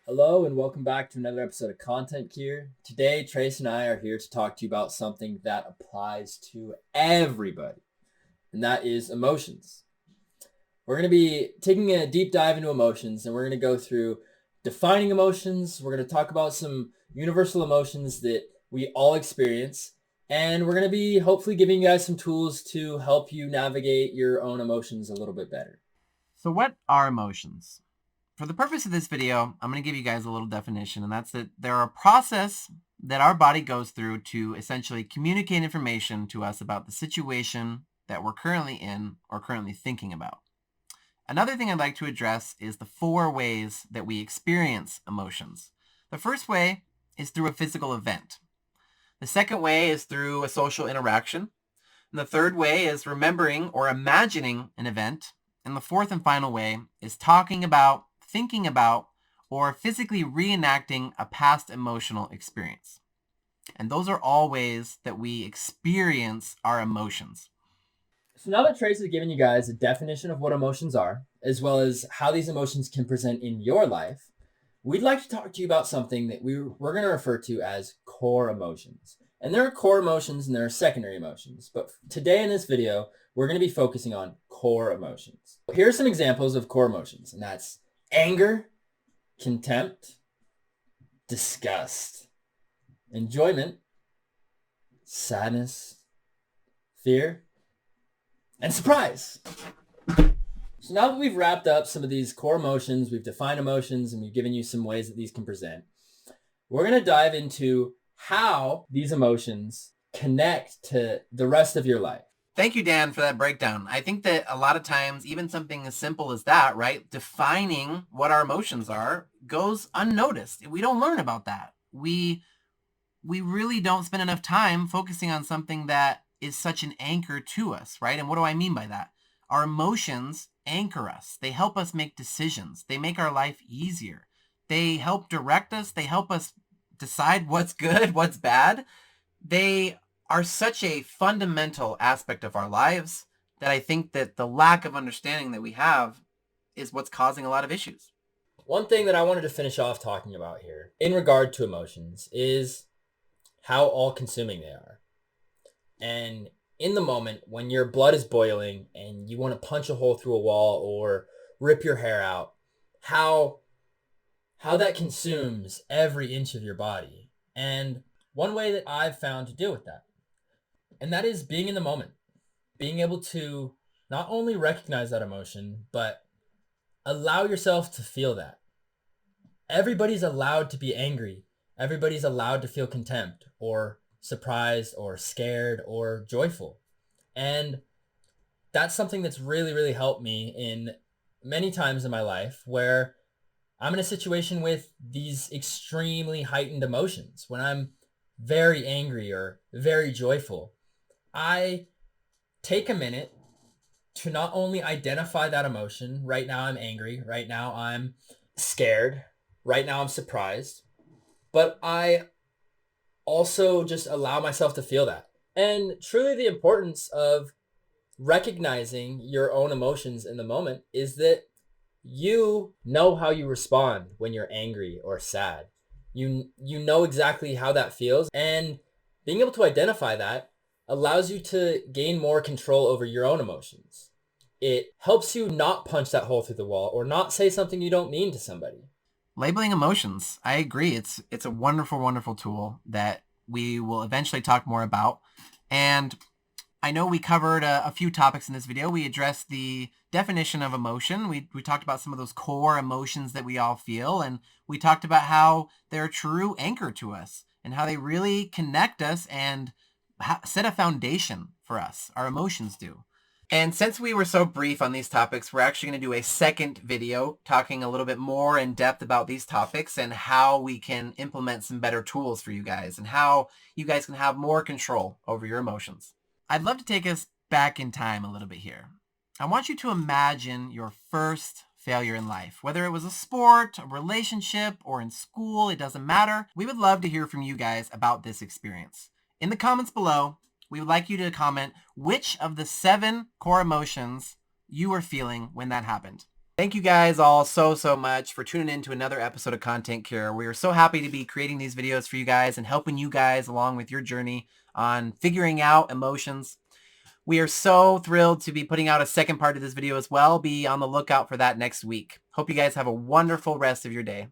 Hello and welcome back to another episode of Content Here. Today, Trace and I are here to talk to you about something that applies to everybody, and that is emotions. We're going to be taking a deep dive into emotions, and we're going to go through defining emotions. We're going to talk about some universal emotions that we all experience, and we're going to be hopefully giving you guys some tools to help you navigate your own emotions a little bit better. So what are emotions? For the purpose of this video, I'm going to give you guys a little definition, and that's that they're a process that our body goes through to essentially communicate information to us about the situation that we're currently in or currently thinking about. Another thing I'd like to address is the 4 ways that we experience emotions. The first way is through a physical event. The second way is through a social interaction. And the third way is remembering or imagining an event. And the fourth and final way is talking about, thinking about, or physically reenacting a past emotional experience. And those are all ways that we experience our emotions. So now that Trace has given you guys a definition of what emotions are, as well as how these emotions can present in your life, we'd like to talk to you about something that we're going to refer to as core emotions. And there are core emotions and there are secondary emotions. But today in this video, we're going to be focusing on core emotions. Here are some examples of core emotions, and that's anger, contempt, disgust, enjoyment, sadness, fear, and surprise. So now that we've wrapped up some of these core emotions, we've defined emotions, and we've given you some ways that these can present, we're going to dive into how these emotions connect to the rest of your life. Thank you, Dan, for that breakdown. I think that a lot of times, even something as simple as that, right? Defining what our emotions are goes unnoticed. We don't learn about that. We really don't spend enough time focusing on something that is such an anchor to us, right? And what do I mean by that? Our emotions anchor us. They help us make decisions. They make our life easier. They help direct us. They help us decide what's good, what's bad. They are such a fundamental aspect of our lives that I think that the lack of understanding that we have is what's causing a lot of issues. One thing that I wanted to finish off talking about here in regard to emotions is how all-consuming they are. And in the moment when your blood is boiling and you want to punch a hole through a wall or rip your hair out, how that consumes every inch of your body. And one way that I've found to deal with that, and that is being in the moment, being able to not only recognize that emotion, but allow yourself to feel that. Everybody's allowed to be angry. Everybody's allowed to feel contempt or surprised or scared or joyful. And that's something that's really, really helped me in many times in my life where I'm in a situation with these extremely heightened emotions. When I'm very angry or very joyful, I take a minute to not only identify that emotion. Right now I'm angry. Right now I'm scared. Right now I'm surprised. But I also just allow myself to feel that. And truly the importance of recognizing your own emotions in the moment is that you know how you respond when you're angry or sad. You know exactly how that feels, and being able to identify that allows you to gain more control over your own emotions. It helps you not punch that hole through the wall or not say something you don't mean to somebody. Labeling emotions. I agree. It's a wonderful, wonderful tool that we will eventually talk more about. And I know we covered a few topics in this video. We addressed the definition of emotion. We talked about some of those core emotions that we all feel. And we talked about how they're a true anchor to us and how they really connect us and set a foundation for us. Our emotions do. And since we were so brief on these topics, we're actually going to do a second video talking a little bit more in depth about these topics and how we can implement some better tools for you guys and how you guys can have more control over your emotions. I'd love to take us back in time a little bit here. I want you to imagine your first failure in life, whether it was a sport, a relationship, or in school, it doesn't matter. We would love to hear from you guys about this experience. In the comments below, we would like you to comment which of the 7 core emotions you were feeling when that happened. Thank you guys all so much for tuning in to another episode of Content Cure. We are so happy to be creating these videos for you guys and helping you guys along with your journey on figuring out emotions. We are so thrilled to be putting out a second part of this video as well. Be on the lookout for that next week. Hope you guys have a wonderful rest of your day.